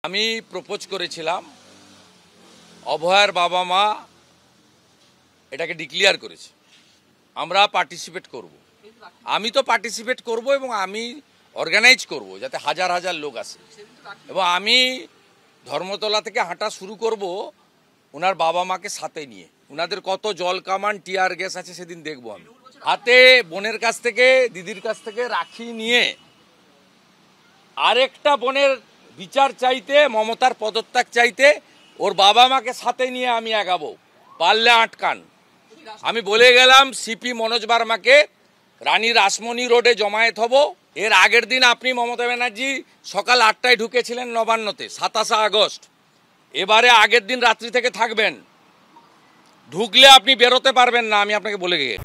আমি প্রপোজ করেছিলাম, অভয়ার বাবা মা এটাকে ডিক্লেয়ার করেছে, আমরা পার্টিসিপেট করব। আমি তো পার্টিসিপেট করব এবং আমি অর্গানাইজ করব যাতে হাজার হাজার লোক আসে, এবং আমি ধর্মতলা থেকে হাঁটা শুরু করব ওনার বাবা মাকে সাথে নিয়ে। ওনাদের কত জল কামান টিয়ার গ্যাস আছে সেদিন দেখবো। আমি হাতে বোনের কাছ থেকে, দিদির কাছ থেকে রাখি নিয়ে আরেকটা বোনের বিচার চাইতে, মমতার পদত্যাগ চাইতে ওর বাবা মাকে সাথে নিয়ে আমি আগাবো। পারলে আটকান। আমি বলে গেলাম সিপি মনোজ বার্মাকে রানী রাসমণি রোডে জমায়েত হব। এর আগের দিন আপনি মমতা ব্যানার্জি সকাল 8টায় ঢুকেছিলেন নবান্নতে, 27 আগস্ট। এবারে আগের দিন রাত্রি থেকে থাকবেন, ঢুকলে আপনি বেরোতে পারবেন না, আমি আপনাকে বলে গিয়ে।